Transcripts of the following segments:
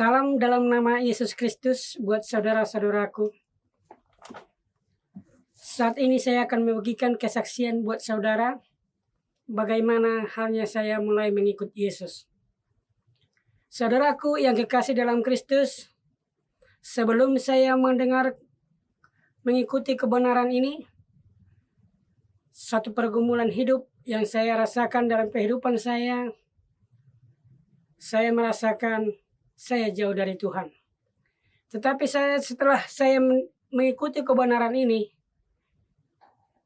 Salam dalam nama Yesus Kristus buat saudara-saudaraku. Saat ini saya akan membagikan kesaksian buat saudara bagaimana halnya saya mulai mengikut Yesus. Saudaraku yang kekasih dalam Kristus, sebelum saya mengikuti kebenaran ini, satu pergumulan hidup yang saya rasakan dalam kehidupan saya merasakan saya jauh dari Tuhan. Tetapi setelah saya mengikuti kebenaran ini,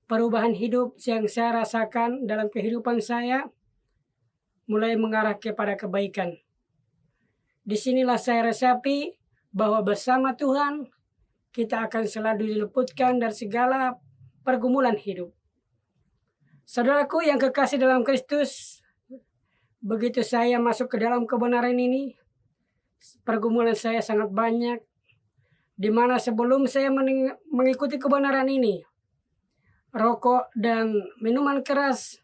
perubahan hidup yang saya rasakan dalam kehidupan saya mulai mengarah kepada kebaikan. Disinilah saya resapi bahwa bersama Tuhan kita akan selalu diluputkan dari segala pergumulan hidup. Saudaraku yang kekasih dalam Kristus, begitu saya masuk ke dalam kebenaran ini, pergumulan saya sangat banyak, di mana sebelum saya mengikuti kebenaran ini, rokok dan minuman keras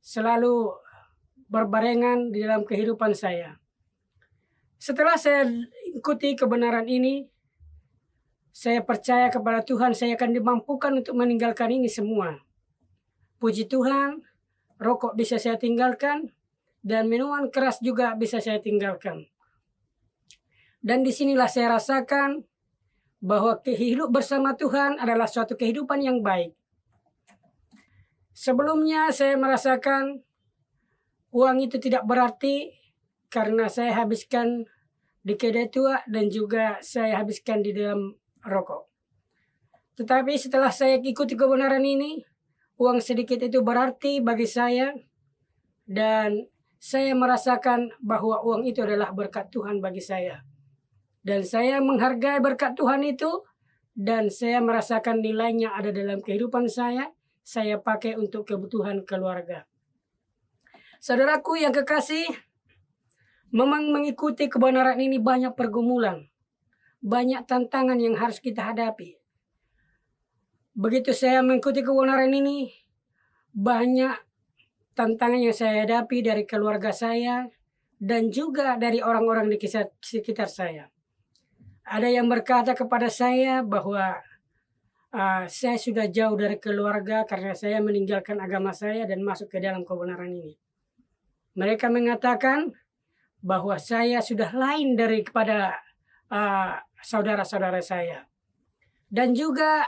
selalu berbarengan di dalam kehidupan saya. Setelah saya ikuti kebenaran ini, saya percaya kepada Tuhan saya akan dimampukan untuk meninggalkan ini semua. Puji Tuhan, rokok bisa saya tinggalkan dan minuman keras juga bisa saya tinggalkan. Dan disinilah saya rasakan bahwa hidup bersama Tuhan adalah suatu kehidupan yang baik. Sebelumnya saya merasakan uang itu tidak berarti karena saya habiskan di kedai tua dan juga saya habiskan di dalam rokok. Tetapi setelah saya ikuti kebenaran ini, uang sedikit itu berarti bagi saya dan saya merasakan bahwa uang itu adalah berkat Tuhan bagi saya. Dan saya menghargai berkat Tuhan itu dan saya merasakan nilainya ada dalam kehidupan saya pakai untuk kebutuhan keluarga. Saudaraku yang kekasih, memang mengikuti kebenaran ini banyak pergumulan, banyak tantangan yang harus kita hadapi. Begitu saya mengikuti kebenaran ini, banyak tantangan yang saya hadapi dari keluarga saya dan juga dari orang-orang di sekitar saya. Ada yang berkata kepada saya bahwa saya sudah jauh dari keluarga karena saya meninggalkan agama saya dan masuk ke dalam kebenaran ini. Mereka mengatakan bahwa saya sudah lain daripada saudara-saudara saya. Dan juga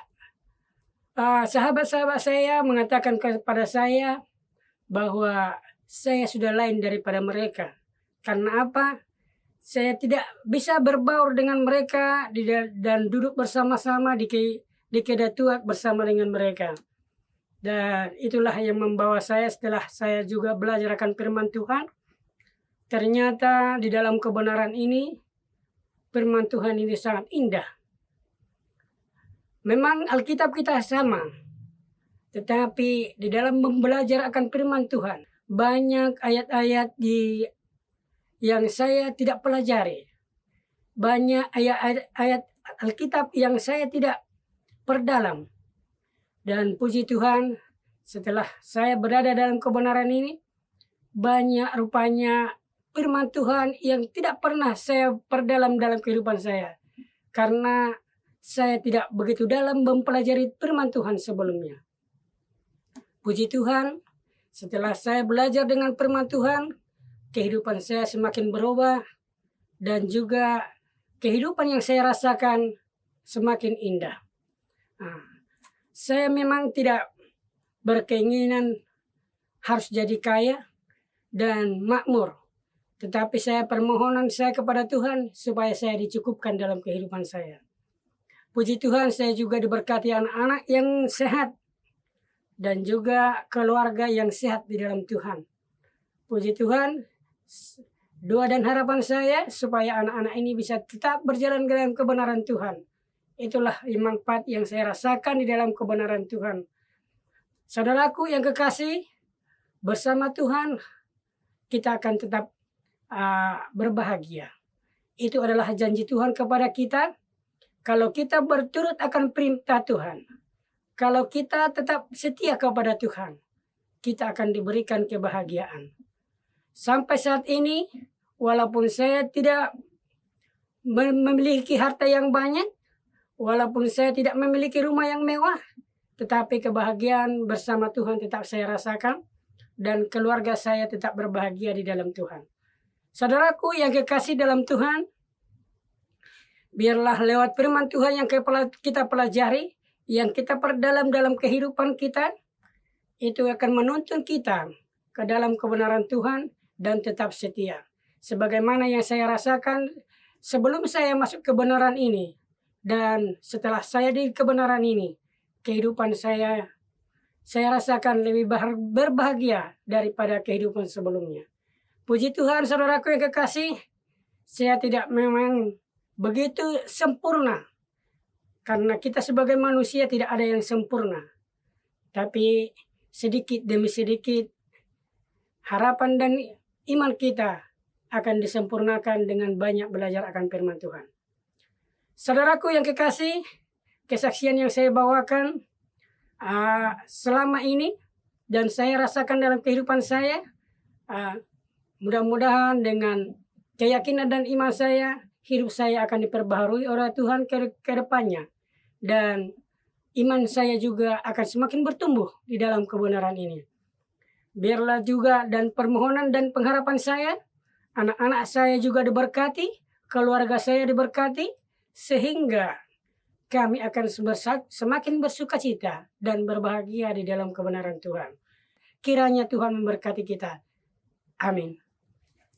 sahabat-sahabat saya mengatakan kepada saya bahwa saya sudah lain daripada mereka. Karena apa? Saya tidak bisa berbaur dengan mereka dan duduk bersama-sama di kedai tua bersama dengan mereka. Dan itulah yang membawa saya setelah saya juga belajar akan firman Tuhan. Ternyata di dalam kebenaran ini, firman Tuhan ini sangat indah. Memang Alkitab kita sama, tetapi di dalam belajar akan firman Tuhan, banyak ayat-ayat yang saya tidak pelajari. Banyak ayat-ayat Alkitab yang saya tidak perdalam. Dan puji Tuhan, setelah saya berada dalam kebenaran ini, banyak rupanya firman Tuhan yang tidak pernah saya perdalam dalam kehidupan saya. Karena saya tidak begitu dalam mempelajari firman Tuhan sebelumnya. Puji Tuhan, setelah saya belajar dengan firman Tuhan, kehidupan saya semakin berubah dan juga kehidupan yang saya rasakan semakin indah. Saya memang tidak berkeinginan harus jadi kaya dan makmur. Tetapi permohonan saya kepada Tuhan supaya saya dicukupkan dalam kehidupan saya. Puji Tuhan, saya juga diberkati anak-anak yang sehat dan juga keluarga yang sehat di dalam Tuhan. Puji Tuhan, doa dan harapan saya supaya anak-anak ini bisa tetap berjalan dalam kebenaran Tuhan. Itulah manfaat yang saya rasakan di dalam kebenaran Tuhan. Saudaraku yang kekasih, bersama Tuhan kita akan tetap berbahagia. Itu adalah janji Tuhan kepada kita. Kalau kita berturut akan perintah Tuhan, kalau kita tetap setia kepada Tuhan, kita akan diberikan kebahagiaan. Sampai saat ini, walaupun saya tidak memiliki harta yang banyak, walaupun saya tidak memiliki rumah yang mewah, tetapi kebahagiaan bersama Tuhan tetap saya rasakan, dan keluarga saya tetap berbahagia di dalam Tuhan. Saudaraku yang kekasih dalam Tuhan, biarlah lewat firman Tuhan yang kita pelajari, yang kita perdalam dalam kehidupan kita, itu akan menuntun kita ke dalam kebenaran Tuhan dan tetap setia. Sebagaimana yang saya rasakan sebelum saya masuk kebenaran ini, dan setelah saya di kebenaran ini, kehidupan saya rasakan lebih berbahagia daripada kehidupan sebelumnya. Puji Tuhan, saudaraku yang kekasih, saya tidak memang begitu sempurna. Karena kita sebagai manusia tidak ada yang sempurna. Tapi sedikit demi sedikit, harapan dan iman kita akan disempurnakan dengan banyak belajar akan firman Tuhan. Saudaraku yang kekasih, kesaksian yang saya bawakan selama ini dan saya rasakan dalam kehidupan saya, mudah-mudahan dengan keyakinan dan iman saya, hidup saya akan diperbaharui oleh Tuhan ke depannya. Dan iman saya juga akan semakin bertumbuh di dalam kebenaran ini. Biarlah juga dan permohonan dan pengharapan saya, anak-anak saya juga diberkati, keluarga saya diberkati, sehingga kami akan semakin bersukacita dan berbahagia di dalam kebenaran Tuhan. Kiranya Tuhan memberkati kita. Amin.